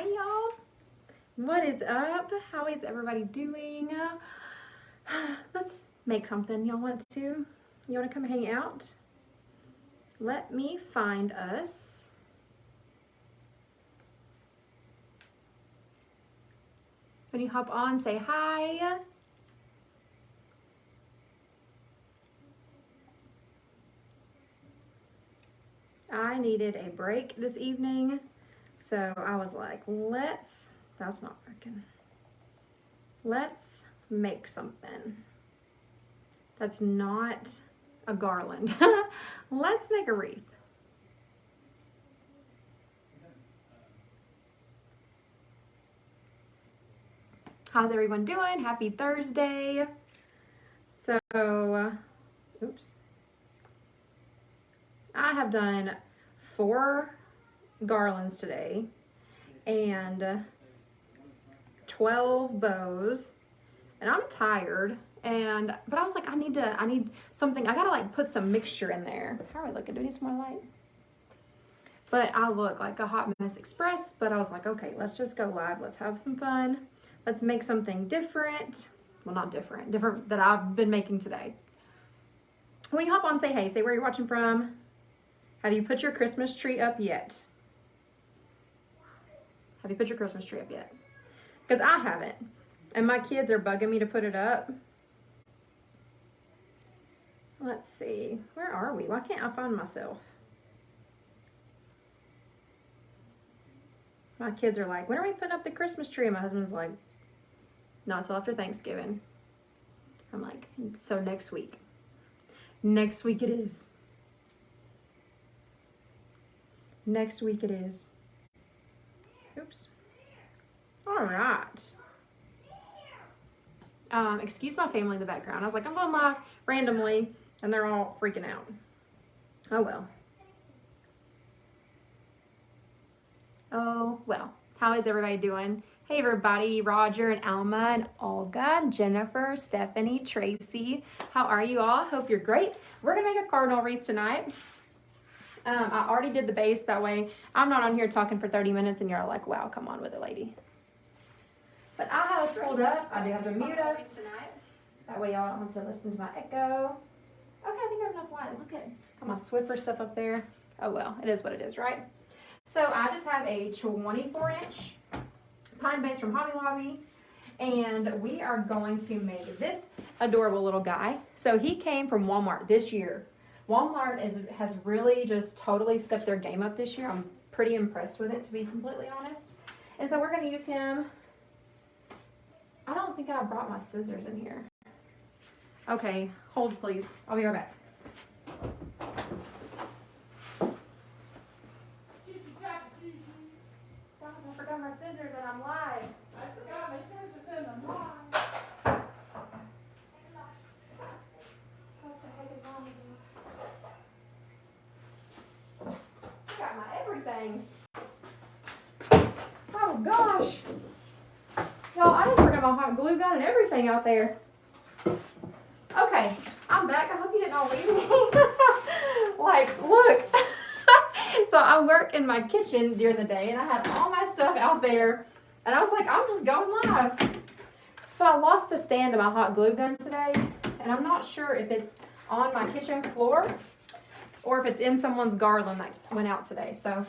Hey y'all, what is up? How is everybody doing? Let's make something. Y'all want to? You want to come hang out? Let me find us. When you hop on, say hi. I needed a break this evening, so I was like, that's not working. Let's make something. That's not a garland. Let's make a wreath. How's everyone doing? Happy Thursday. So, oops. I have done 4 garlands today and 12 bows, and I'm tired. But I was like, I need something. I gotta like put some mixture in there. How are we looking? Do we need some more light? But I look like a hot mess express. But I was like, okay, let's just go live. Let's have some fun. Let's make something different. Well, not different. Different that I've been making today. When you hop on, say hey. Say where you're watching from. Have you put your Christmas tree up yet? Have you put your Christmas tree up yet? Because I haven't. And my kids are bugging me to put it up. Let's see. Where are we? Why can't I find myself? My kids are like, when are we putting up the Christmas tree? And my husband's like, not until after Thanksgiving. I'm like, so next week. Next week it is. Next week it is. Oops. All right. Excuse my family in the background. I was like, I'm going live randomly, and they're all freaking out. Oh well. Oh well. How is everybody doing? Hey everybody, Roger and Alma and Olga, Jennifer, Stephanie, Tracy. How are you all? Hope you're great. We're gonna make a cardinal wreath tonight. I already did the base, that way I'm not on here talking for 30 minutes and you're like, wow, come on with it, lady. But I have us pulled up. I do have to mute us. That way y'all don't have to listen to my echo. Okay, I think I have enough light. Look at my Swiffer stuff up there. Oh well, it is what it is, right? So I just have a 24-inch pine base from Hobby Lobby, and we are going to make this adorable little guy. So he came from Walmart this year. Walmart has really just totally stepped their game up this year. I'm pretty impressed with it, to be completely honest. And so we're going to use him. I don't think I brought my scissors in here. Okay, hold please. I'll be right back. Stop, I forgot my scissors and I'm live. I forgot my scissors and I'm live. What the heck is wrong with me? I got my everything. Oh gosh. Y'all, I done forgot my hot glue gun and everything out there. Okay, I'm back. I hope you didn't all leave me. Like, look. So I work in my kitchen during the day and I have all my stuff out there. And I was like, I'm just going live. So I lost the stand of my hot glue gun today. And I'm not sure if it's on my kitchen floor or if it's in someone's garland that went out today. So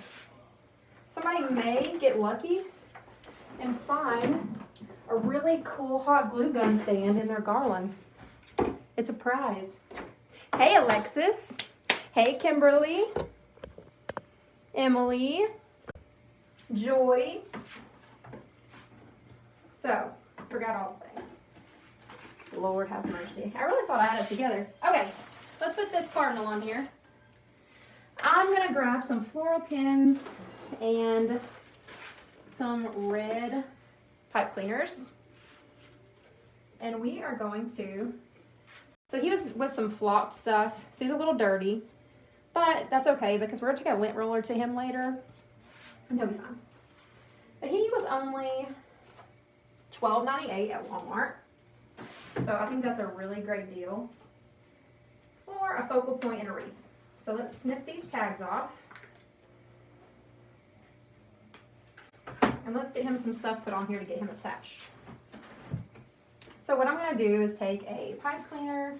somebody may get lucky and find a really cool hot glue gun stand in their garland. It's a prize. Hey Alexis. Hey Kimberly. Emily. Joy. So, forgot all the things. Lord have mercy. I really thought I had it together. Okay, let's put this cardinal on here. I'm going to grab some floral pins and some red pipe cleaners. And we are going to, so he was with some flocked stuff, so he's a little dirty, but that's okay because we're going to take a lint roller to him later and he'll be fine. But he was only $12.98 at Walmart, so I think that's a really great deal for a focal point and a wreath. So let's snip these tags off. And let's get him some stuff put on here to get him attached. So what I'm going to do is take a pipe cleaner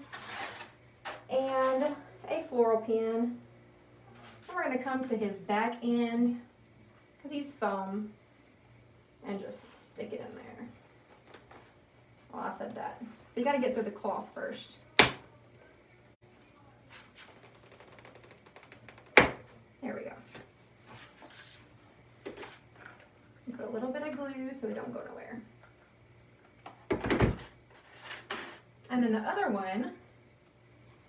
and a floral pen. And we're going to come to his back end, because he's foam, and just stick it in there. Oh, I said that. But you got to get through the cloth first. There we go. Put a little bit of glue so we don't go nowhere. And then the other one,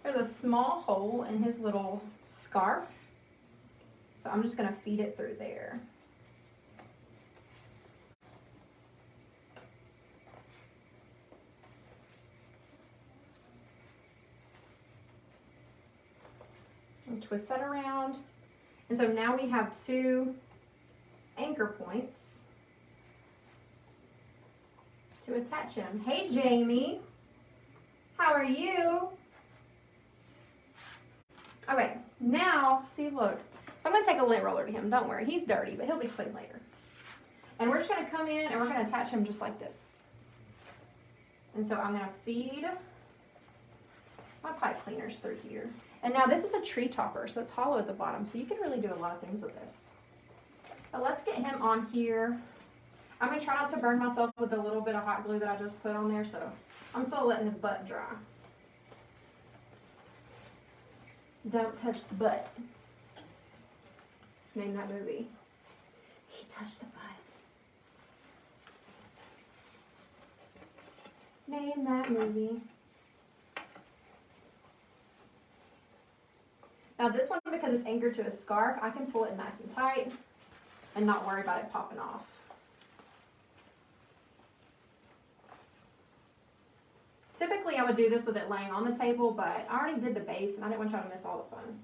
there's a small hole in his little scarf. So I'm just going to feed it through there. And twist that around. And so now we have 2 anchor points to attach him. Hey, Jamie. How are you? Okay, now, see, look. I'm going to take a lint roller to him. Don't worry. He's dirty, but he'll be clean later. And we're just going to come in and we're going to attach him just like this. And so I'm going to feed my pipe cleaners through here. And now this is a tree topper, so it's hollow at the bottom, so you can really do a lot of things with this. But let's get him on here. I'm going to try not to burn myself with a little bit of hot glue that I just put on there, so I'm still letting his butt dry. Don't touch the butt. Name that movie. He touched the butt. Name that movie. Now this one, because it's anchored to a scarf, I can pull it nice and tight and not worry about it popping off. Typically I would do this with it laying on the table, but I already did the base and I didn't want y'all to miss all the fun.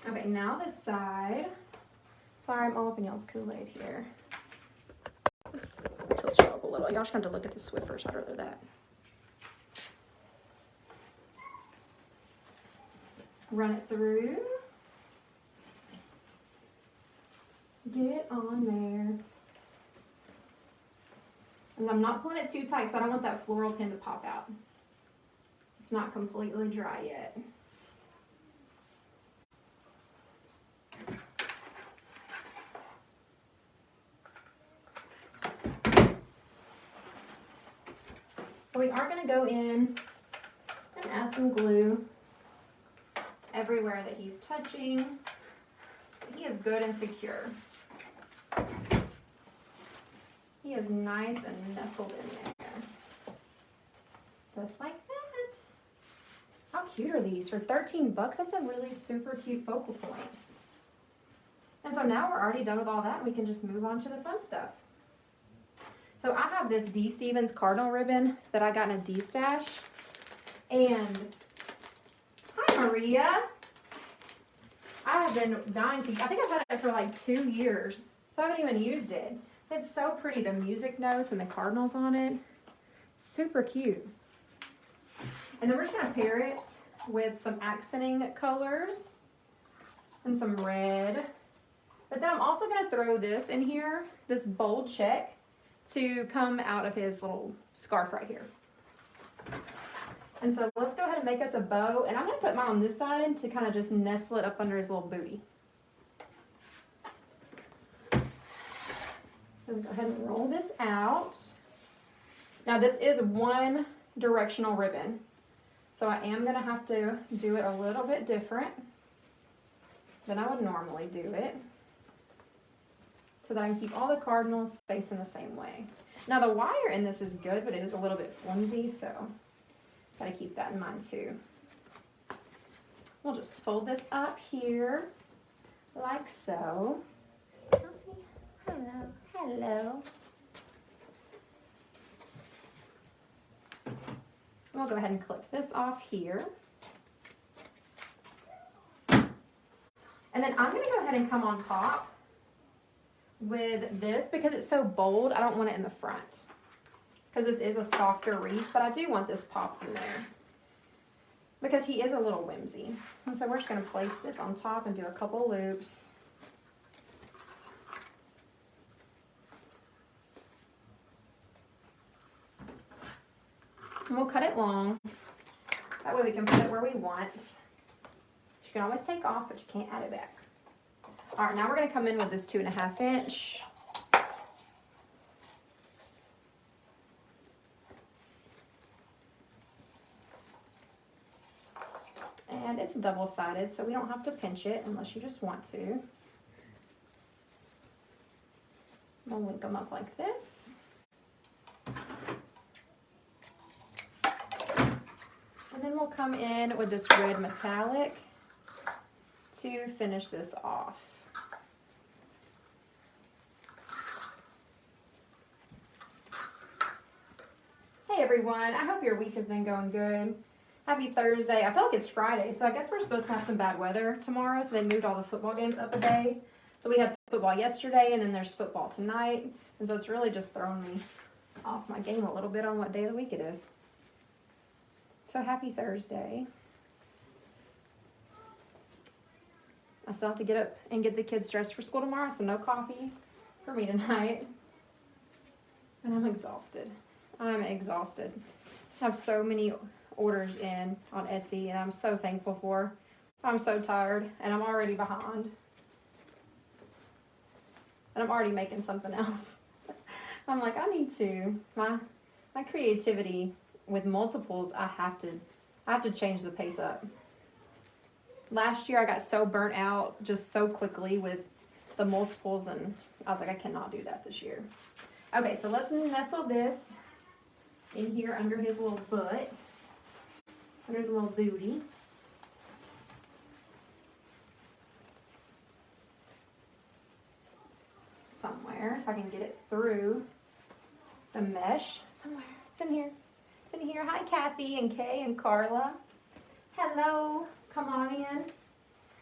Okay, now this side. Sorry, I'm all up in y'all's Kool-Aid here. Let's tilt you up a little. Y'all just have to look at the Swiffers. I'd rather that. Run it through. Get it on there. And I'm not pulling it too tight because I don't want that floral pin to pop out. It's not completely dry yet. We are going to go in and add some glue everywhere that he's touching. He is good and secure. He is nice and nestled in there. Just like that. How cute are these? For 13 bucks, that's a really super cute focal point. And so now we're already done with all that, and we can just move on to the fun stuff. So I have this D. Stevens Cardinal ribbon that I got in a D stash. And hi, Maria. I have been dying to, I think I've had it for like 2 years. So I haven't even used it. It's so pretty, the music notes and the cardinals on it. Super cute. And then we're just going to pair it with some accenting colors and some red. But then I'm also going to throw this in here, this bold check, to come out of his little scarf right here. And so let's go ahead and make us a bow. And I'm going to put mine on this side to kind of just nestle it up under his little booty. So we'll go ahead and roll this out. Now this is one directional ribbon. So I am going to have to do it a little bit different than I would normally do it, so that I can keep all the cardinals facing the same way. Now the wire in this is good, but it is a little bit flimsy, so gotta keep that in mind too. We'll just fold this up here, like so. Kelsey, hello, hello. And we'll go ahead and clip this off here. And then I'm gonna go ahead and come on top with this, because it's so bold, I don't want it in the front, because this is a softer wreath, but I do want this pop in there because he is a little whimsy. And so we're just going to place this on top and do a couple loops. And we'll cut it long. That way we can put it where we want. You can always take off, but you can't add it back. All right, now we're gonna come in with this 2.5 inch. And it's double-sided, so we don't have to pinch it unless you just want to. We'll link them up like this. And then we'll come in with this red metallic to finish this off. Hey everyone, I hope your week has been going good. Happy Thursday. I feel like it's Friday, so I guess we're supposed to have some bad weather tomorrow, so they moved all the football games up a day. So we had football yesterday, and then there's football tonight, and so it's really just thrown me off my game a little bit on what day of the week it is. So happy Thursday. I still have to get up and get the kids dressed for school tomorrow, so no coffee for me tonight. And I'm exhausted. I'm exhausted. I have so many orders in on Etsy, and I'm so thankful for. I'm so tired, and I'm already behind. And I'm already making something else. I'm like, I need to, my creativity with multiples, I have to change the pace up. Last year I got so burnt out just so quickly with the multiples, and I was like, I cannot do that this year. Okay, so let's nestle this in here under his little butt, under his little booty. Somewhere, if I can get it through the mesh. Somewhere, it's in here. It's in here. Hi, Kathy and Kay and Carla. Hello, come on in.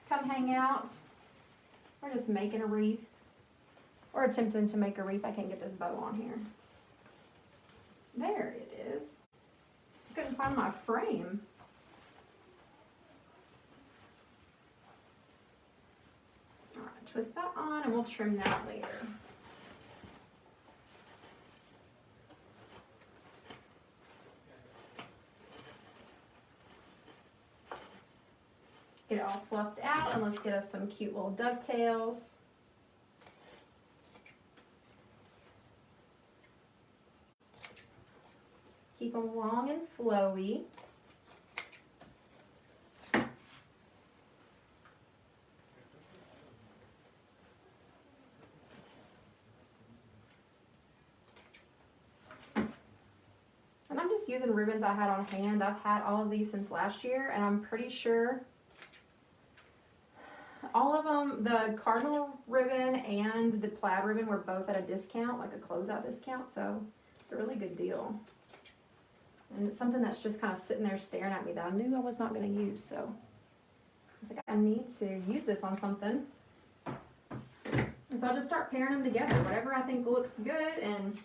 Come hang out. We're just making a wreath. Or attempting to make a wreath. I can't get this bow on here. There it is. I couldn't find my frame. All right, twist that on and we'll trim that later. Get it all fluffed out, and let's get us some cute little dovetails. Keep them long and flowy. And I'm just using ribbons I had on hand. I've had all of these since last year, and I'm pretty sure all of them, the Cardinal ribbon and the plaid ribbon, were both at a discount, like a closeout discount, so it's a really good deal. And it's something that's just kind of sitting there staring at me that I knew I was not going to use, so I was like, I need to use this on something. And so I'll just start pairing them together, whatever I think looks good and,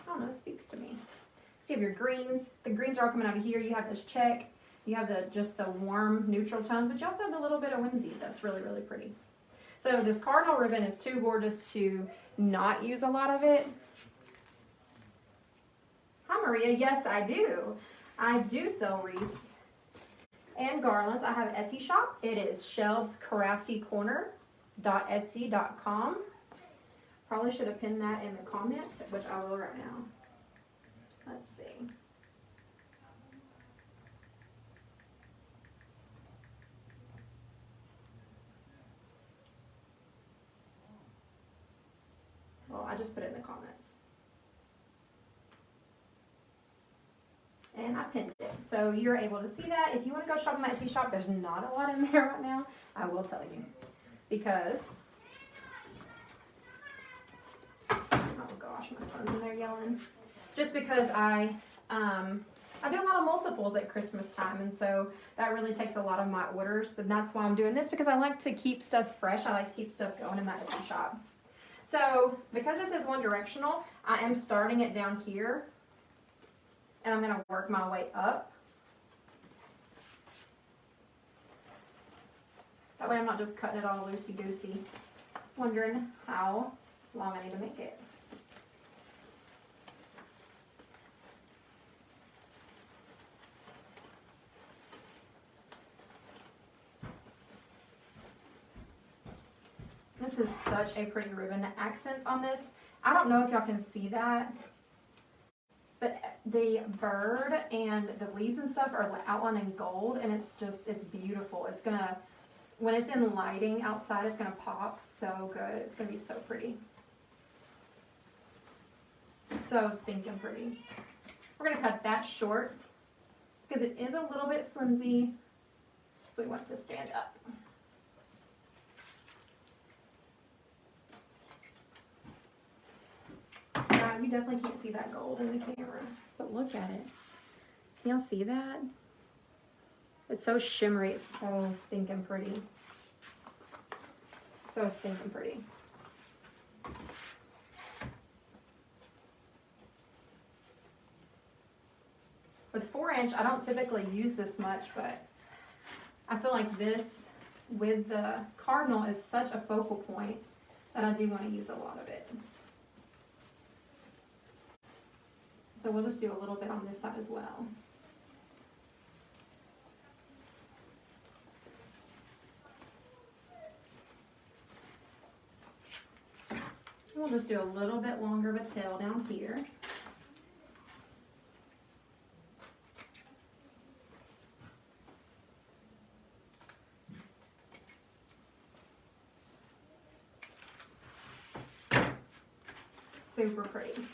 I don't know, speaks to me. So you have your greens. The greens are all coming out of here. You have this check. You have just the warm neutral tones, but you also have the little bit of whimsy that's really, really pretty. So this Cardinal ribbon is too gorgeous to not use a lot of it. Hi Maria, yes I do. I do sell wreaths and garlands. I have an Etsy shop. It is shelvescraftycorner.etsy.com. Probably should have pinned that in the comments, which I will right now. Let's see. Well, I just put it in the comments. And I pinned it. So you're able to see that. If you want to go shop in my Etsy shop, there's not a lot in there right now. I will tell you. Because, oh gosh, my son's in there yelling. Just because I do a lot of multiples at Christmas time, and so that really takes a lot of my orders. But that's why I'm doing this, because I like to keep stuff fresh. I like to keep stuff going in my Etsy shop. So, because this is one directional, I am starting it down here, and I'm going to work my way up. That way I'm not just cutting it all loosey-goosey, wondering how long I need to make it. This is such a pretty ribbon. The accents on this, I don't know if y'all can see that, but the bird and the leaves and stuff are outlined in gold, and it's beautiful. It's gonna, when it's in lighting outside, it's gonna pop so good. It's gonna be so pretty. So stinking pretty. We're gonna cut that short because it is a little bit flimsy, so we want it to stand up. You definitely can't see that gold in the camera, but look at it. Can y'all see that? It's so shimmery. It's so stinking pretty. So stinking pretty. With 4-inch, I don't typically use this much, but I feel like this with the Cardinal is such a focal point that I do want to use a lot of it. So we'll just do a little bit on this side as well. We'll just do a little bit longer of a tail down here. Super pretty.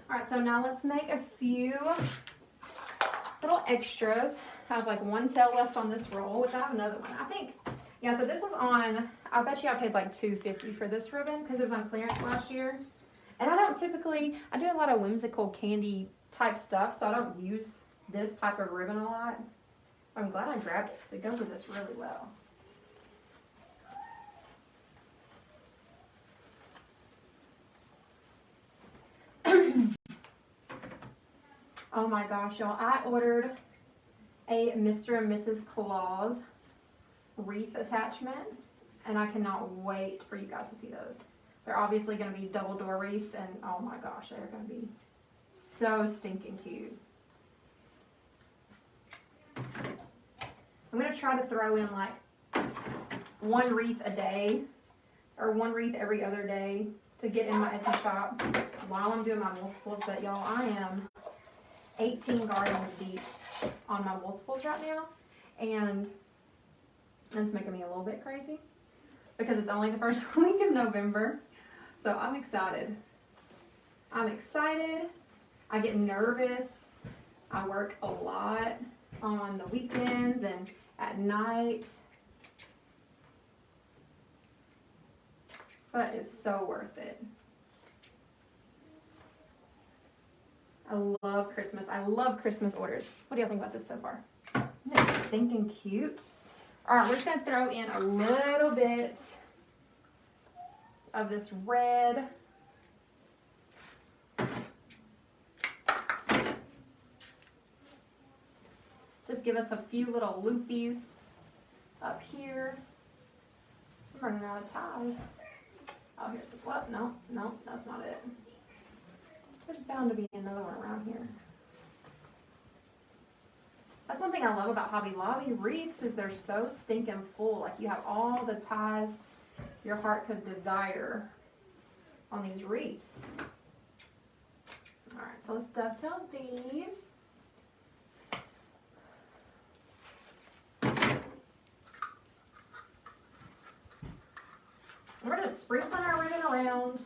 All right, so now let's make a few little extras. I have like one tail left on this roll, which I have another one. I think, yeah, so this was on, I bet you I paid like $2.50 for this ribbon because it was on clearance last year. And I don't typically, I do a lot of whimsical candy type stuff, so I don't use this type of ribbon a lot. I'm glad I grabbed it because it goes with this really well. Oh my gosh, y'all, I ordered a Mr. and Mrs. Claus wreath attachment, and I cannot wait for you guys to see those. They're obviously going to be double door wreaths, and oh my gosh, they're going to be so stinking cute. I'm going to try to throw in like one wreath a day, or one wreath every other day to get in my Etsy shop while I'm doing my multiples, but y'all, I am 18 gardens deep on my multiples right now, and it's making me a little bit crazy because it's only the first week of November, so I'm excited. I'm excited. I get nervous. I work a lot on the weekends and at night, but it's so worth it. I love Christmas. I love Christmas orders. What do y'all think about this so far? Isn't it stinking cute? All right, we're just gonna throw in a little bit of this red. Just give us a few little loopies up here. I'm running out of ties. Oh, here's the, what? No, that's not it. There's bound to be another one around here. That's one thing I love about Hobby Lobby wreaths is they're so stinking full. Like you have all the ties your heart could desire on these wreaths. All right, so let's dovetail these. We're just sprinkling our ribbon around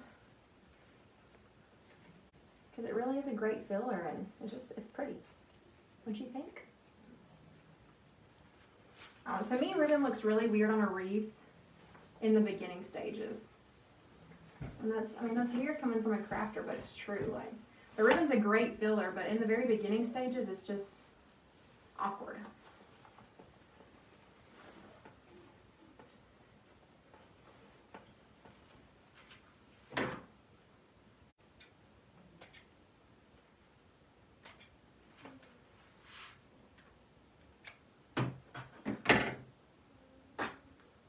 because it really is a great filler and it's pretty. What'd you think? To me, ribbon looks really weird on a wreath in the beginning stages. And that's weird coming from a crafter, but it's true. Like, the ribbon's a great filler, but in the very beginning stages, it's just awkward.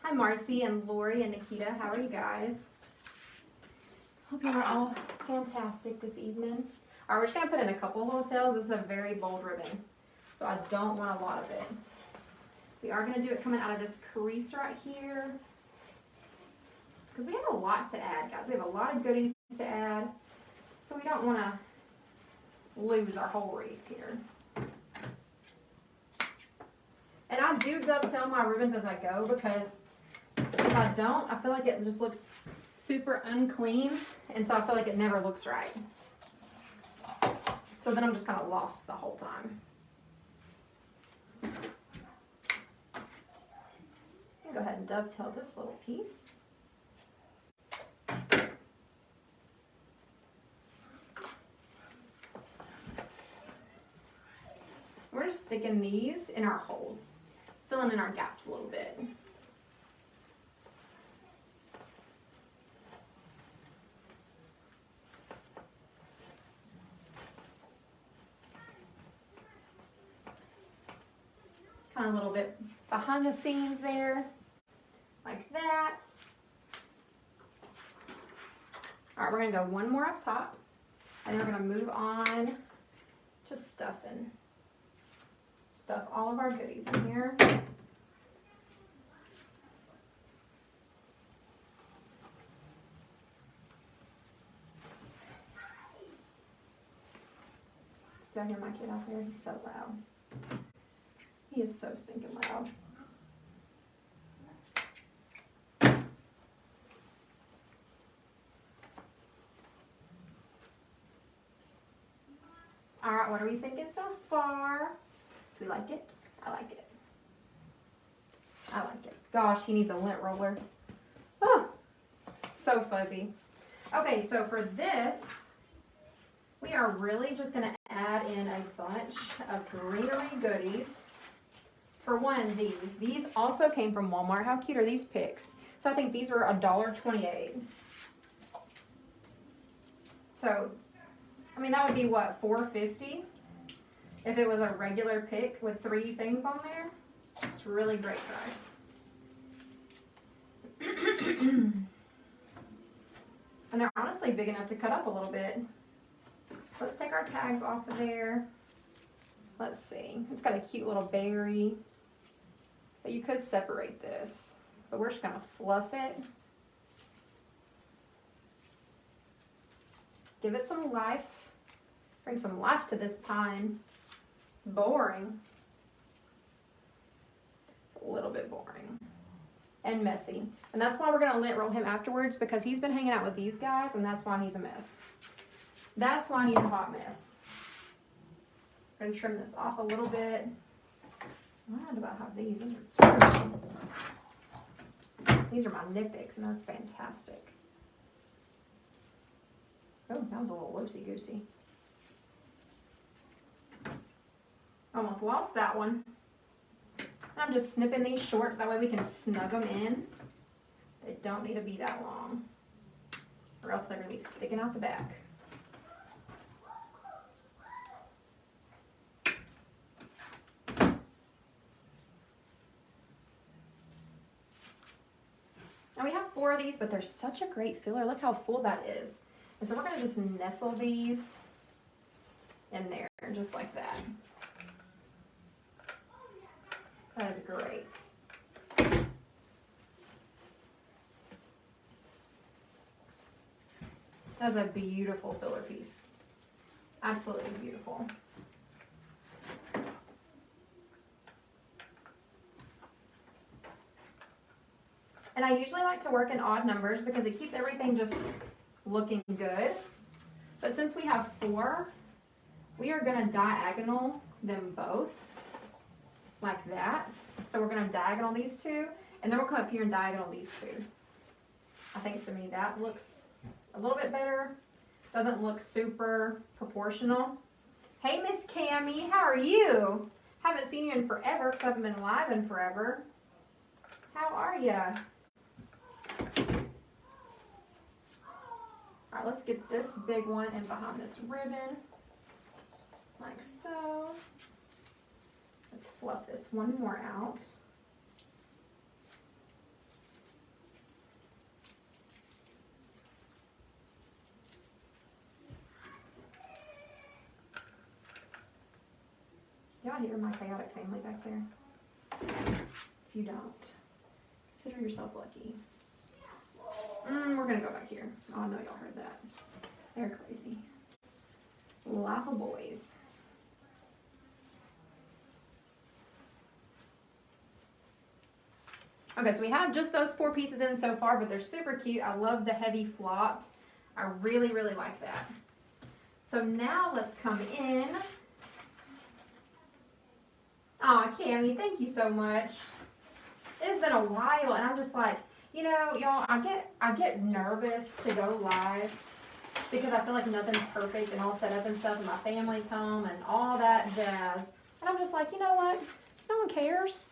Hi, Marcy and Lori and Nikita. How are you guys? Hope you are all fantastic this evening. All right, we're just going to put in a couple little tails. This is a very bold ribbon, so I don't want a lot of it. We are going to do it coming out of this crease right here. because we have a lot to add, guys. We have a lot of goodies to add, so we don't want to lose our whole wreath here. And I do dovetail my ribbons as I go, because if I don't, I feel like it just looks super unclean, and so I feel like it never looks right. So then I'm just kind of lost the whole time. Go ahead and dovetail this little piece. We're just sticking these in our holes, filling in our gaps a little bit. Kind of a little bit behind the scenes there, like that. All right, we're gonna go one more up top, and then we're gonna move on to stuffing. Stuff all of our goodies in here. Do I hear my kid out there? He's so loud. He is so stinking loud. All right, what are we thinking so far? Do we like it? I like it. I like it. Gosh, he needs a lint roller. Oh, so fuzzy. Okay, so for this, we are really just going to add in a bunch of greenery goodies. For one, these also came from Walmart. How cute are these picks? So I think these were $1.28. So, I mean, that would be what, $4.50 if it was a regular pick with 3 things on there. It's really great price. And they're honestly big enough to cut up a little bit. Let's take our tags off of there. Let's see. It's got a cute little berry. But you could separate this. But we're just going to fluff it. Give it some life. Bring some life to this pine. It's boring. It's a little bit boring. And messy. And that's why we're going to lint roll him afterwards, because he's been hanging out with these guys, and that's why he's a mess. That's why he's a hot mess. I'm going to trim this off a little bit. I don't know about how these are terrible. These are my nitpicks, and they're fantastic. Oh, that was a little loosey-goosey. Almost lost that one. I'm just snipping these short, that way we can snug them in. They don't need to be that long, or else they're going to be sticking out the back. Now we have 4 of these, but they're such a great filler. Look how full that is. And so we're going to just nestle these in there, just like that. That is great. That's a beautiful filler piece. Absolutely beautiful. And I usually like to work in odd numbers because it keeps everything just looking good. But since we have 4, we are going to diagonal them both like that. So we're going to diagonal these 2, and then we'll come up here and diagonal these 2. I think to me that looks a little bit better. Doesn't look super proportional. Hey, Miss Cammie, how are you? Haven't seen you in forever because I haven't been live in forever. How are ya? All right, let's get this big one in behind this ribbon, like so. Let's fluff this one more out. Y'all hear my chaotic family back there? If you don't, consider yourself lucky. We're gonna go back here. Oh, I know y'all heard that. They're crazy. Life of boys. Okay, so we have just those 4 pieces in so far, but they're super cute. I love the heavy flaunt. I really, really like that. So now let's come in. Oh, Cammie, thank you so much. It's been a while, and I'm just like, you know, y'all, I get nervous to go live because I feel like nothing's perfect and all set up and stuff, and my family's home and all that jazz. And I'm just like, you know what? No one cares.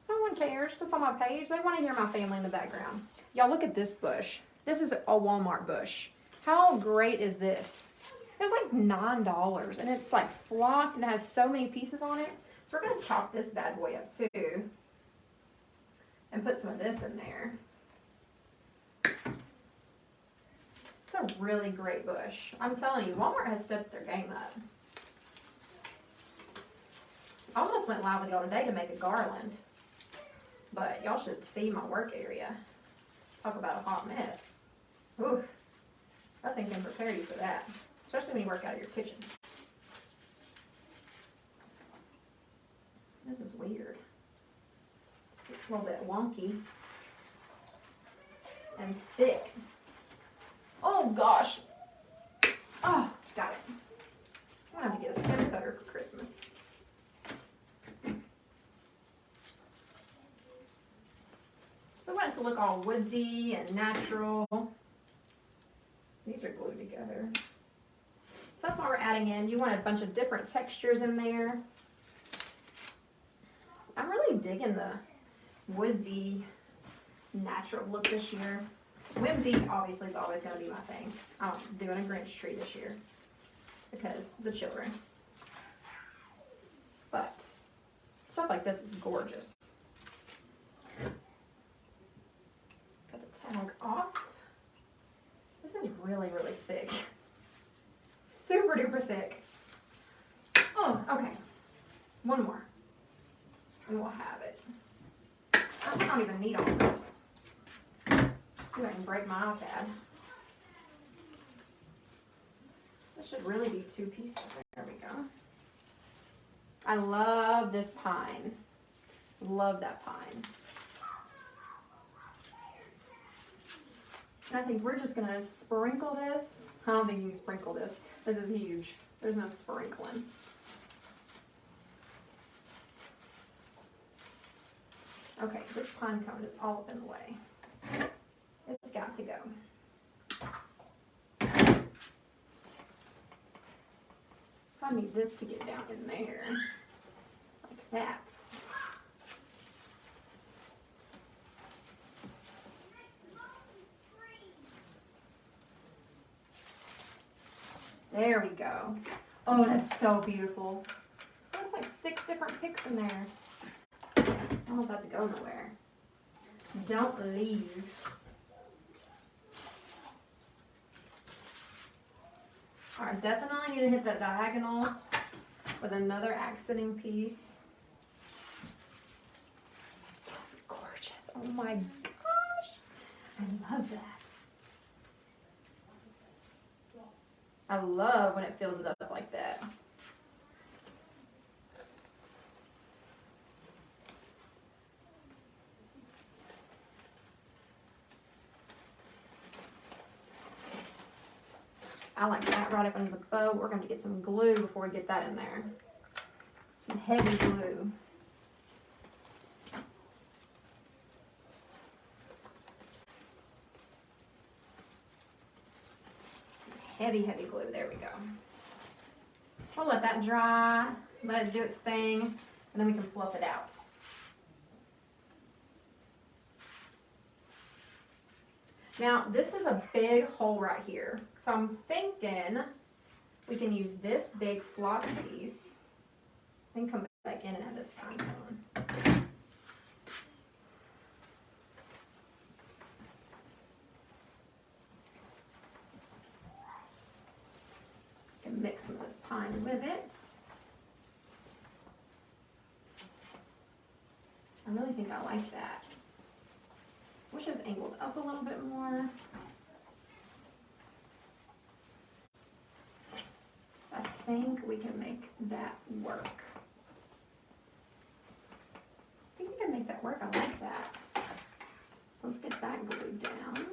No one cares. That's on my page. They want to hear my family in the background. Y'all, look at this bush. This is a Walmart bush. How great is this? It was like $9, and it's like flocked and it has so many pieces on it. So we're going to chop this bad boy up too and put some of this in there. It's a really great bush. I'm telling you, Walmart has stepped their game up. I almost went live with y'all today to make a garland, but y'all should see my work area. Talk about a hot mess. Oof, nothing can prepare you for that, especially when you work out of your kitchen. This is weird. It's a little bit wonky and thick. Oh gosh. Oh, got it. I'm gonna have to get a stem cutter for Christmas. We want it to look all woodsy and natural. These are glued together. So that's what we're adding in. You want a bunch of different textures in there. I'm really digging the woodsy, natural look this year. Whimsy obviously is always going to be my thing. I'm doing a Grinch tree this year because the children. But stuff like this is gorgeous. Got the tag off. This is really, really thick. Super duper thick. Oh, okay. One more. And we'll have it. I don't even need all this. I can break my iPad. This should really be 2 pieces. There we go. I love this pine. Love that pine. And I think we're just going to sprinkle this. I don't think you can sprinkle this. This is huge. There's no sprinkling. Okay, this pine cone is all up in the way. It's got to go. So I need this to get down in there, like that. There we go. Oh, that's so beautiful. That's like 6 different picks in there. I don't know if that's going nowhere. Don't leave. Alright, definitely need to hit that diagonal with another accenting piece. That's gorgeous. Oh my gosh. I love that. I love when it fills it up like that. I like that right up under the bow. We're going to get some glue before we get that in there. Some heavy glue. Some heavy, heavy glue. There we go. We'll let that dry, let it do its thing, and then we can fluff it out. Now, this is a big hole right here. So I'm thinking we can use this big flop piece and come back in and add this pine cone. And mix some of this pine with it. I really think I like that. Wish it was angled up a little bit more. I think we can make that work. I think we can make that work. I like that. Let's get that glued down.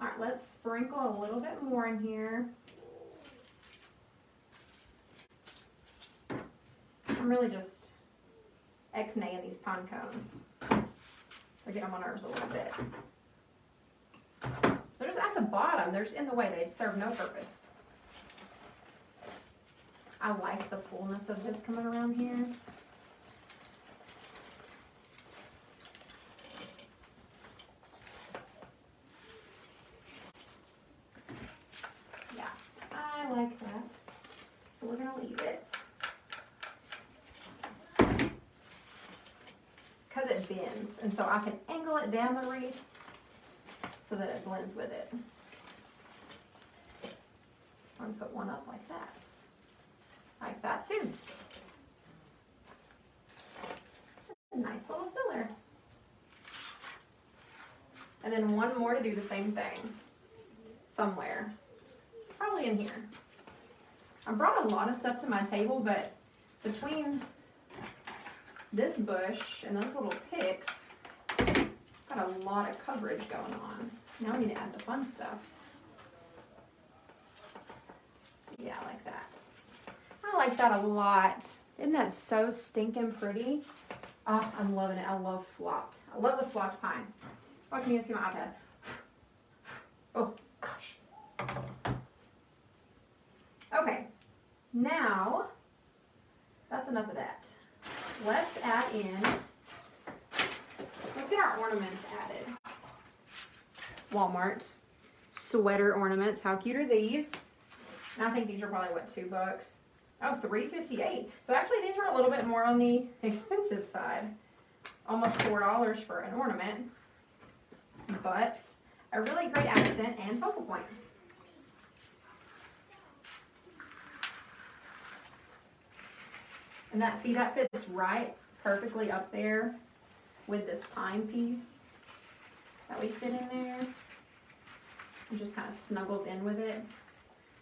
All right, let's sprinkle a little bit more in here. I'm really just X-naying these pine cones. They're getting on my nerves a little bit. They're just at the bottom. They're just in the way. They serve no purpose. I like the fullness of this coming around here. Yeah, I like that. So we're gonna leave it. Because it bends, and so I can angle it down the wreath so that it blends with it. I'm gonna put one up like that. Like that too. A nice little filler. And then one more to do the same thing. Somewhere. Probably in here. I brought a lot of stuff to my table, but between this bush and those little picks, got a lot of coverage going on. Now we need to add the fun stuff. Yeah, like that. I like that a lot. Isn't that so stinking pretty? Oh, I'm loving it. I love flocked. I love the flocked pine. Oh, can you see my iPad? Oh, gosh. Okay. Now, that's enough of that. Let's add in, let's get our ornaments added. Walmart sweater ornaments. How cute are these? And I think these are probably, what, $2? Oh, $3.58. So actually these are a little bit more on the expensive side. Almost $4 for an ornament. But a really great accent and focal point. And that, see, that fits right perfectly up there with this pine piece that we fit in there. It just kind of snuggles in with it.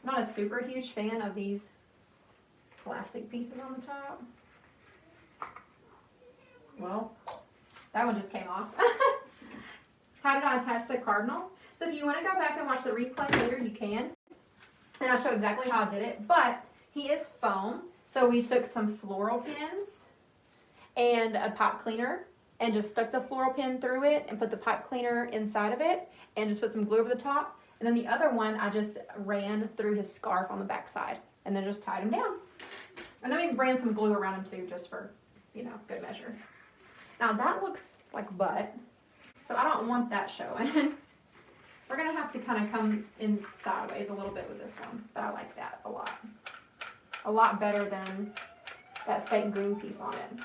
I'm not a super huge fan of these plastic pieces on the top. Well, that one just came off. How did I attach the Cardinal? So if you want to go back and watch the replay later, you can. And I'll show exactly how I did it. But he is foam. So we took some floral pins and a pipe cleaner and just stuck the floral pin through it and put the pipe cleaner inside of it and just put some glue over the top. And then the other one, I just ran through his scarf on the back side and then just tied him down. And then we ran some glue around him too, just for, you know, good measure. Now that looks like butt, so I don't want that showing. We're gonna have to kind of come in sideways a little bit with this one, but I like that a lot. A lot better than that fake green piece on it.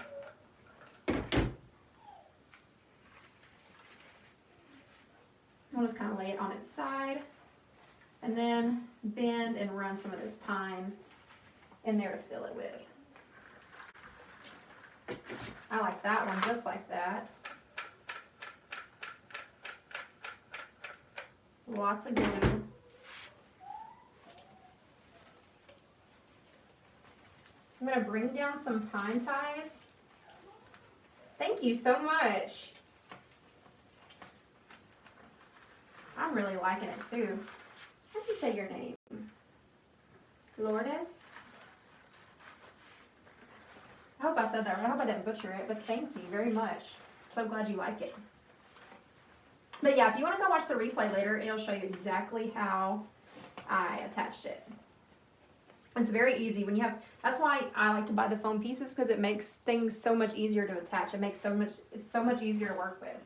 I'll just kind of lay it on its side and then bend and run some of this pine in there to fill it with. I like that one just like that. Lots of glue. I'm going to bring down some pine ties. Thank you so much. I'm really liking it too. How do you say your name? Lourdes? I hope I said that right. I hope I didn't butcher it, but thank you very much. So glad you like it. But yeah, if you want to go watch the replay later, it'll show you exactly how I attached it. It's very easy when you have, that's why I like to buy the foam pieces, because it makes things so much easier to attach. It's so much easier to work with.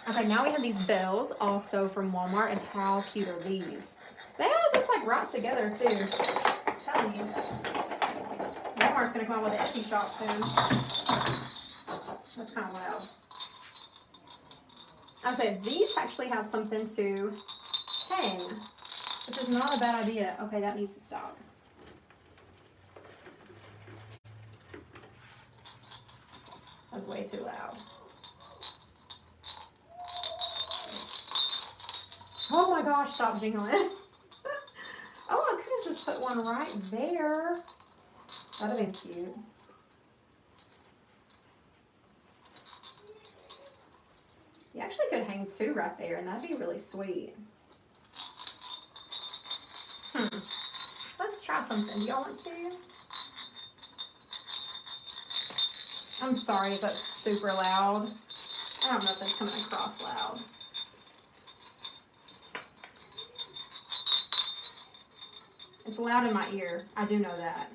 Okay, now we have these bells also from Walmart, and how cute are these? They all just like right together too. I'm telling you. Walmart's gonna come out with an Etsy shop soon. That's kind of loud. I would say these actually have something to hang, which is not a bad idea. Okay, that needs to stop. That's way too loud. Oh my gosh, stop jingling. Oh, I could have just put one right there. That would have been cute. You actually could hang two right there, and that'd be really sweet. Let's try something. Do y'all want to? I'm sorry if that's super loud. I don't know if that's coming across loud. It's loud in my ear. I do know that.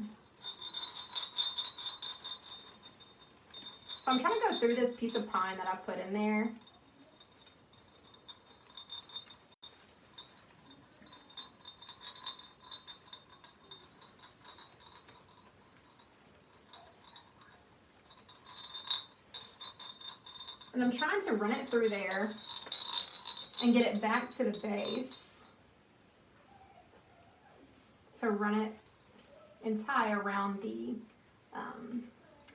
So I'm trying to go through this piece of pine that I put in there. And I'm trying to run it through there and get it back to the base to run it and tie around the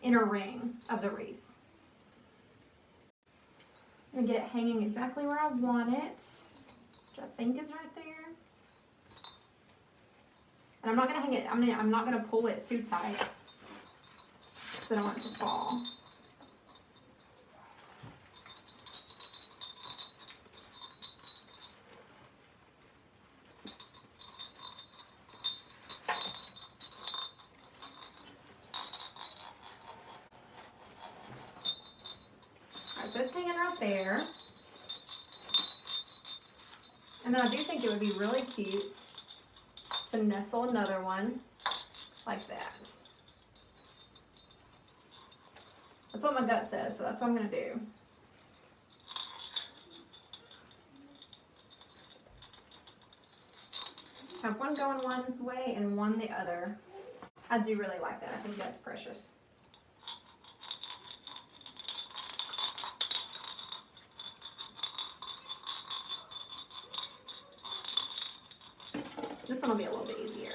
inner ring of the wreath. And get it hanging exactly where I want it, which I think is right there. And I'm not gonna hang it, I'm not gonna pull it too tight because I don't want it to fall. So it's hanging right there. And then I do think it would be really cute to nestle another one like that. That's what my gut says, so that's what I'm going to do. Have one going one way and one the other. I do really like that. I think that's precious. This one will be a little bit easier.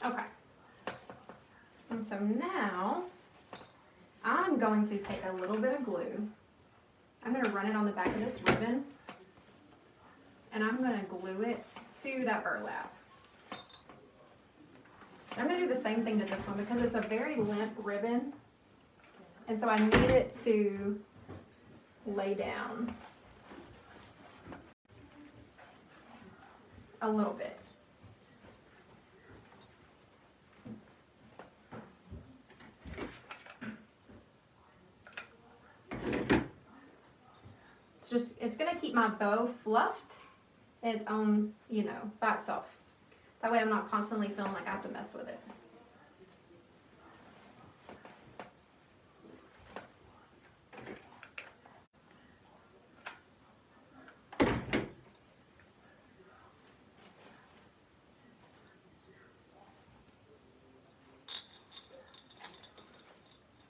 Okay. And so now I'm going to take a little bit of glue. I'm going to run it on the back of this ribbon, and I'm going to glue it to that burlap. I'm going to do the same thing to this one because it's a very limp ribbon, and so I need it to lay down a little bit. It's going to keep my bow fluffed in its own, by itself. That way I'm not constantly feeling like I have to mess with it.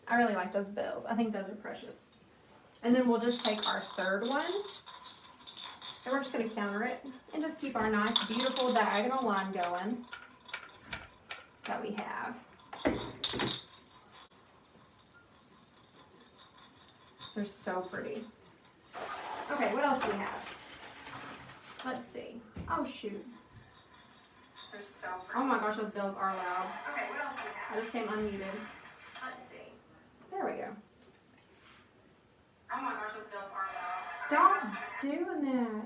I really like those bells. I think those are precious. And then we'll just take our third one, and we're just going to counter it and just keep our nice, beautiful diagonal line going that we have. They're so pretty. Okay, what else do we have? Let's see. Oh, shoot. They're so pretty. Oh my gosh, those bells are loud. Okay, what else do we have? I just came unmuted. Let's see. There we go. Oh my gosh, those bells are loud. Stop doing that.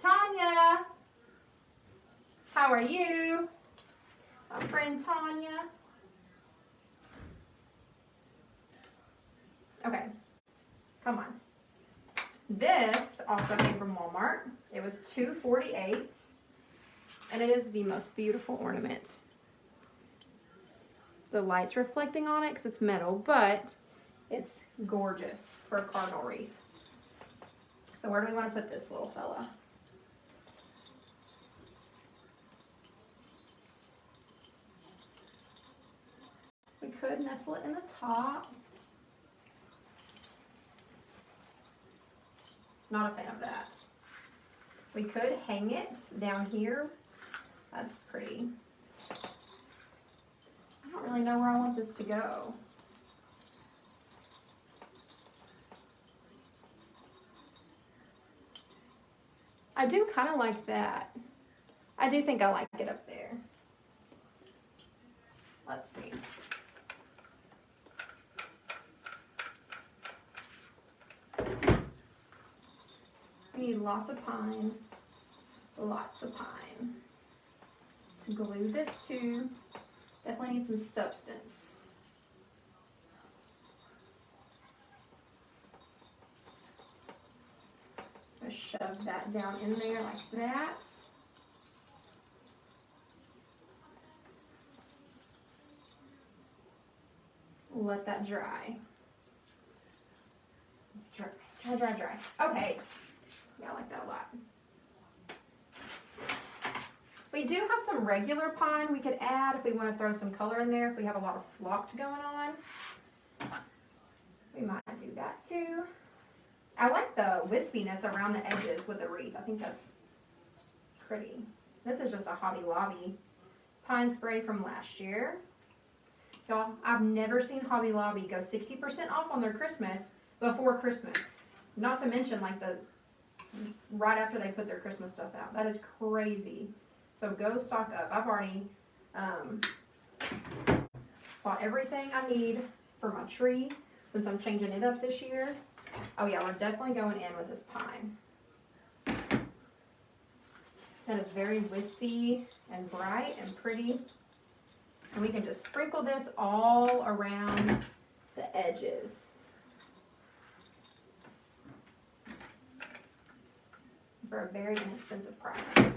Tanya, how are you? My friend Tanya. Okay, come on. This also came from Walmart. It was $2.48, and it is the most beautiful ornament. The light's reflecting on it because it's metal, but it's gorgeous for a cardinal wreath. So where do we want to put this little fella? We could nestle it in the top. Not a fan of that. We could hang it down here. That's pretty. I don't really know where I want this to go. I do kind of like that. I do think I like it up there. Let's see. We need lots of pine. Lots of pine. To glue this to, definitely need some substance. Just shove that down in there like that. Let that dry. Dry, dry, dry, dry. Okay. Yeah, I like that a lot. We do have some regular pine we could add if we want to throw some color in there, if we have a lot of flocked going on. We might do that too. I like the wispiness around the edges with the wreath. I think that's pretty. This is just a Hobby Lobby pine spray from last year. Y'all, I've never seen Hobby Lobby go 60% off on their Christmas before Christmas. Not to mention like the right after they put their Christmas stuff out. That is crazy. So go stock up. I've already bought everything I need for my tree since I'm changing it up this year. Oh yeah, we're definitely going in with this pine. That is very wispy and bright and pretty. And we can just sprinkle this all around the edges. For a very inexpensive price.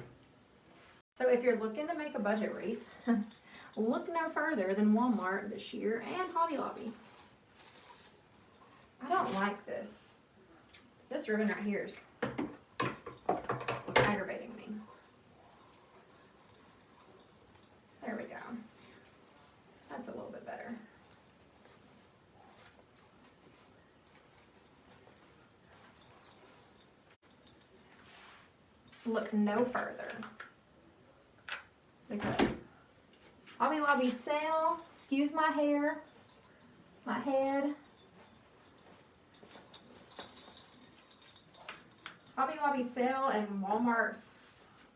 So if you're looking to make a budget wreath, look no further than Walmart this year and Hobby Lobby. I don't like this. This ribbon right here is aggravating me. There we go. That's a little bit better. Look no further. Because Hobby Lobby sale, excuse my hair, my head. Hobby Lobby sale and Walmart's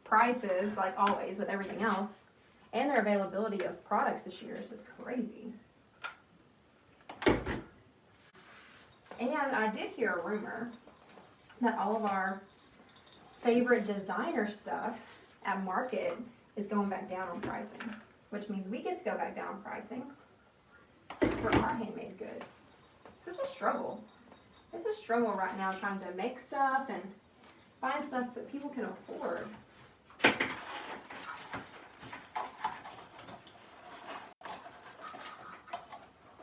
prices, like always with everything else, and their availability of products this year is just crazy. And I did hear a rumor that all of our favorite designer stuff at Market is going back down on pricing, which means we get to go back down on pricing for our handmade goods. It's a struggle. It's a struggle right now trying to make stuff and find stuff that people can afford.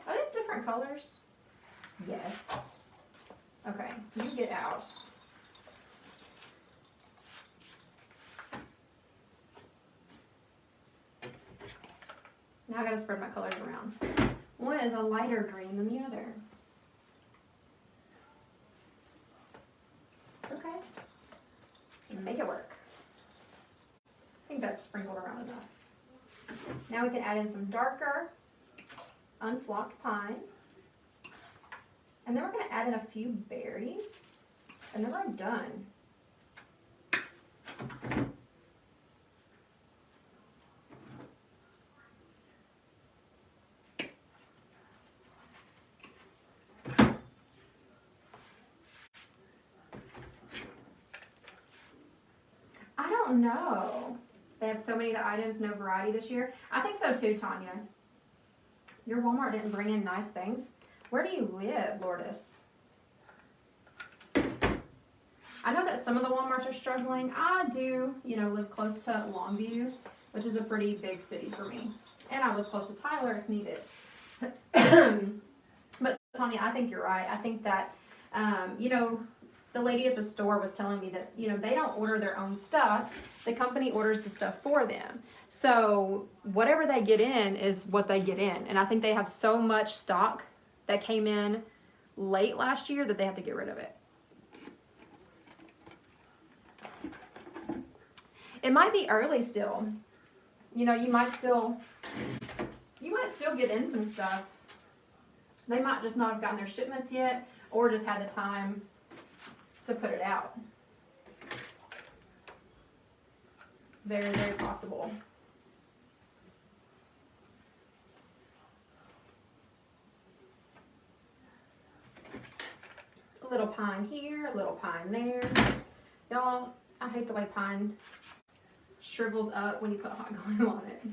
Are these different colors? Yes. Okay, you get out. Now I gotta spread my colors around. One is a lighter green than the other. Okay. Make it work. I think that's sprinkled around enough. Now we can add in some darker, unflocked pine. And then we're gonna add in a few berries. And then we're done. I don't know. They have so many of the items, no variety this year. I think so too, Tanya. Your Walmart didn't bring in nice things. Where do you live, Lourdes? I know that some of the Walmarts are struggling. I do, live close to Longview, which is a pretty big city for me. And I live close to Tyler if needed. But Tanya, I think you're right. I think that, the lady at the store was telling me that, you know, they don't order their own stuff. The company orders the stuff for them. So whatever they get in is what they get in. And I think they have so much stock that came in late last year that they have to get rid of it. It might be early still. You know, you might still get in some stuff. They might just not have gotten their shipments yet, or just had the time to put it out. Very, very possible. A little pine here, a little pine there. Y'all, I hate the way pine shrivels up when you put hot glue on it.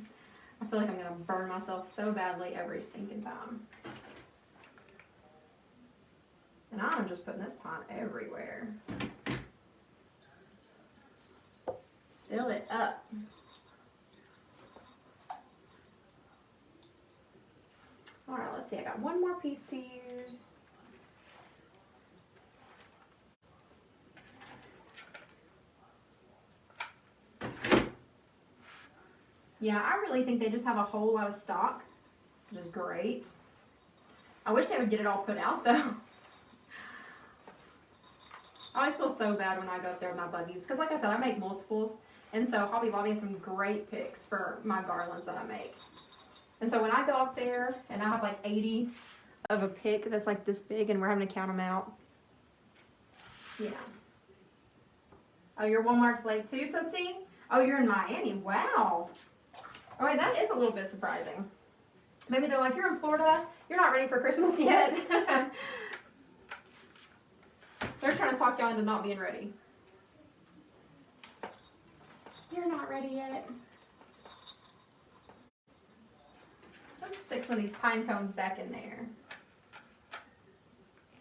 I feel like I'm gonna burn myself so badly every stinking time. And I'm just putting this pine everywhere. Fill it up. All right, let's see. I got one more piece to use. Yeah, I really think they just have a whole lot of stock, which is great. I wish they would get it all put out though. I always feel so bad when I go up there with my buggies because, like I said, I make multiples, and so Hobby Lobby has some great picks for my garlands that I make. And so when I go up there and I have like 80 of a pick that's like this big and we're having to count them out. Yeah. Oh, your Walmart's late too, so see? Oh, you're in Miami. Wow. Oh, wait, that is a little bit surprising. Maybe they're like, you're in Florida, you're not ready for Christmas yet. They're trying to talk y'all into not being ready. You're not ready yet. Let's stick some of these pine cones back in there.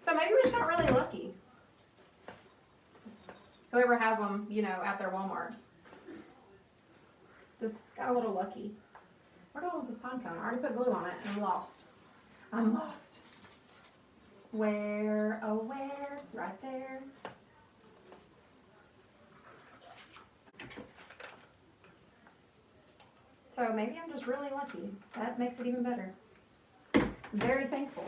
So maybe we just got really lucky. Whoever has them, you know, at their Walmarts. Just got a little lucky. Where do I want this pine cone? I already put glue on it and I'm lost. I'm lost. Where, oh where? Right there. So maybe I'm just really lucky. That makes it even better. I'm very thankful.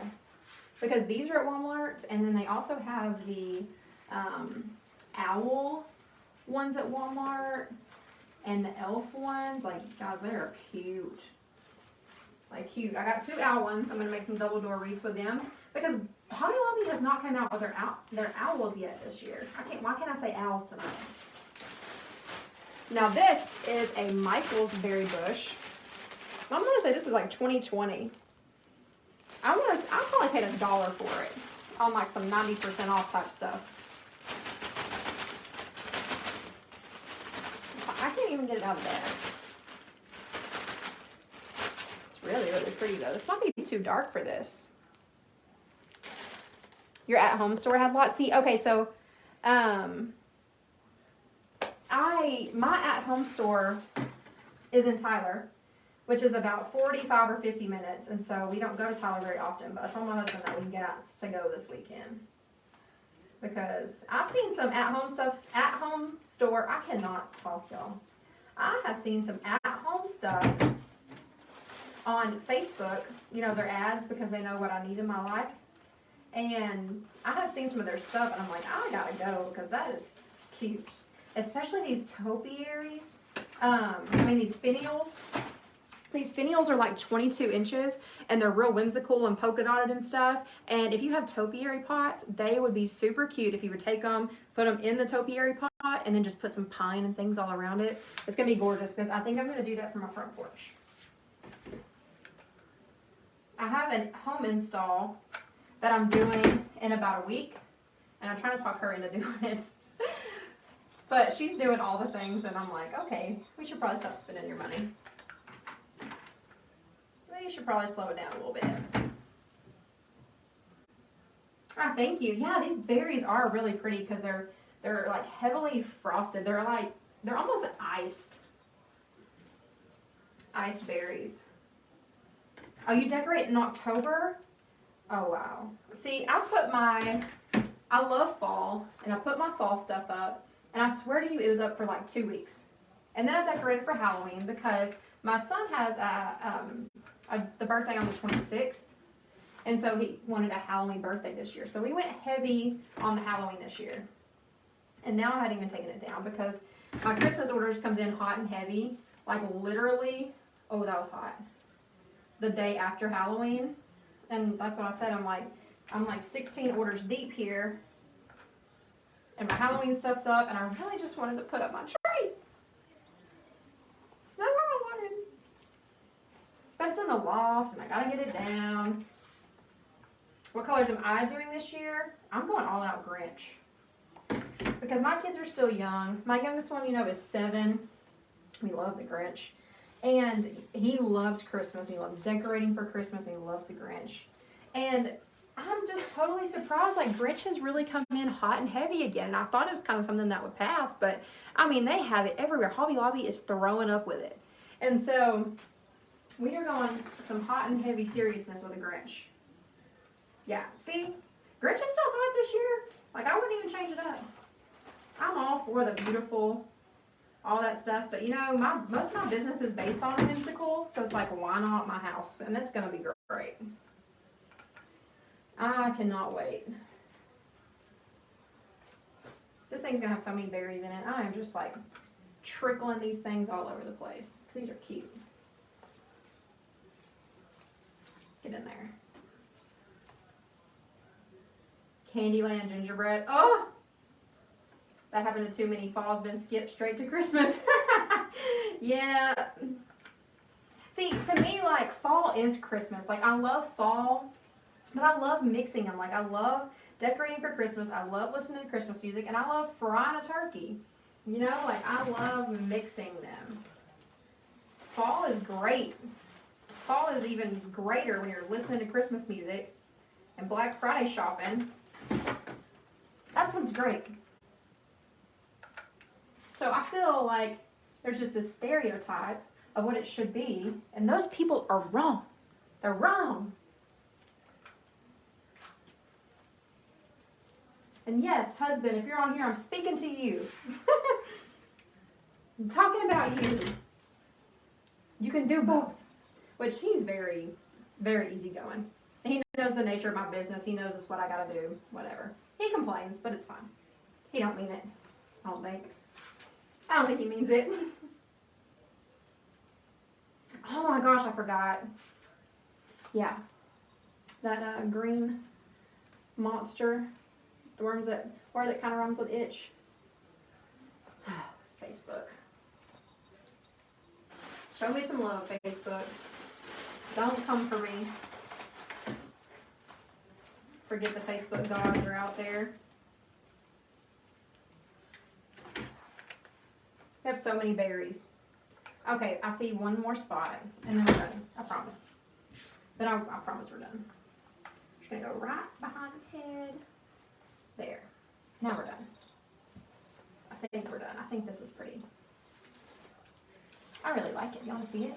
Because these are at Walmart, and then they also have the owl ones at Walmart, and the elf ones. Like, guys, they are cute. Like, cute. I got 2 owl ones. I'm going to make some double door wreaths with them. Because Hobby Lobby has not come out with their owls yet this year. Why can't I say owls tonight? Now this is a Michael's berry bush. I'm going to say this is like 2020. I probably paid $1 for it on like some 90% off type stuff. I can't even get it out of the bag. It's really, really pretty though. This might be too dark for this. Your at-home store had lots. See, okay, so my at-home store is in Tyler, which is about 45 or 50 minutes, and so we don't go to Tyler very often, but I told my husband that we can get out to go this weekend. Because I've seen some at-home stuff, at-home store, I cannot talk, y'all. I have seen some at-home stuff on Facebook, you know, their ads, because they know what I need in my life. And I have seen some of their stuff, and I'm like, I gotta go, because that is cute. Especially these topiaries, these finials. These finials are like 22 inches, and they're real whimsical and polka dotted and stuff. And if you have topiary pots, they would be super cute if you would take them, put them in the topiary pot, and then just put some pine and things all around it. It's gonna be gorgeous, because I think I'm gonna do that for my front porch. I have a home install that I'm doing in about a week, and I'm trying to talk her into doing it. But she's doing all the things, and I'm like, okay, we should probably stop spending your money. You should probably slow it down a little bit. Ah, thank you. Yeah, these berries are really pretty because they're like heavily frosted. They're almost iced berries. Oh, you decorate in October? Oh wow. See, I I love fall, and I put my fall stuff up, and I swear to you, it was up for like 2 weeks. And then I decorated for Halloween because my son has the birthday on the 26th, and so he wanted a Halloween birthday this year. So we went heavy on the Halloween this year. And now I hadn't even taken it down because my Christmas orders comes in hot and heavy, like literally, oh, that was hot, the day after Halloween. And that's what I said, I'm like 16 orders deep here, and my Halloween stuff's up, and I really just wanted to put up my tree. That's what I wanted. But it's in the loft, and I gotta get it down. What colors am I doing this year? I'm going all out Grinch. Because my kids are still young. My youngest one, is 7. We love the Grinch. And he loves Christmas. He loves decorating for Christmas, and he loves the Grinch. And I'm just totally surprised. Like, Grinch has really come in hot and heavy again. And I thought it was kind of something that would pass. But, I mean, they have it everywhere. Hobby Lobby is throwing up with it. And so, we are going some hot and heavy seriousness with the Grinch. Yeah. See? Grinch is still hot this year. Like, I wouldn't even change it up. I'm all for the beautiful, all that stuff, but most of my business is based on a whimsical, so it's like, why not my house? And it's going to be great. I cannot wait. This thing's going to have so many berries in it. I am just like trickling these things all over the place. These are cute. Get in there. Candyland gingerbread. Oh! That happened to too many falls, been skipped straight to Christmas. Yeah. See, to me, like, fall is Christmas. Like, I love fall, but I love mixing them. Like, I love decorating for Christmas. I love listening to Christmas music, and I love frying a turkey. Like, I love mixing them. Fall is great. Fall is even greater when you're listening to Christmas music and Black Friday shopping. That's what's great. So I feel like there's just this stereotype of what it should be, and those people are wrong. They're wrong. And yes, husband, if you're on here, I'm speaking to you. I'm talking about you. You can do both. Which he's very, very easygoing. He knows the nature of my business. He knows it's what I gotta do. Whatever. He complains, but it's fine. He don't mean it. I don't think he means it. Oh my gosh, I forgot. Yeah. That green monster. The worms that kind of rhymes with itch. Facebook. Show me some love, Facebook. Don't come for me. Forget the Facebook gods are out there. We have so many berries. Okay, I see one more spot, and then we're done. I promise. Then I promise we're done. Just gonna go right behind his head. There. Now we're done. I think we're done. I think this is pretty. I really like it. You want to see it?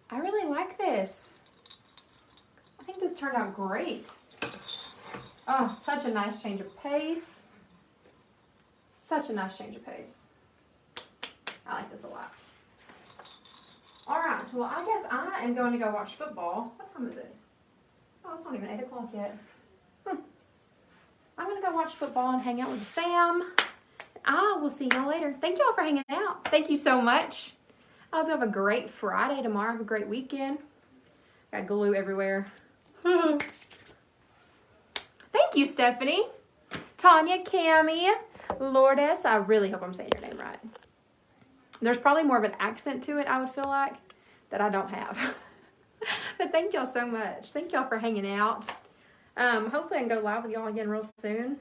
I really like this. I think this turned out great. Oh, such a nice change of pace. Such a nice change of pace. I like this a lot. All right, well, I guess I am going to go watch football. What time is it? Oh, it's not even 8 o'clock yet. I'm going to go watch football and hang out with the fam. I will see y'all later. Thank y'all for hanging out. Thank you so much. I hope you have a great Friday tomorrow. Have a great weekend. Got glue everywhere. Thank you, Stephanie. Tanya, Cammie, Lourdes. I really hope I'm saying your name right. There's probably more of an accent to it, I would feel like, that I don't have. But thank y'all so much. Thank y'all for hanging out. Hopefully I can go live with y'all again real soon.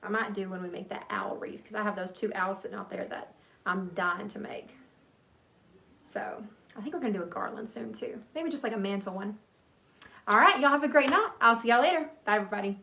I might do when we make that owl wreath, because I have those 2 owls sitting out there that I'm dying to make. So I think we're going to do a garland soon too. Maybe just like a mantle one. All right, y'all have a great night. I'll see y'all later. Bye, everybody.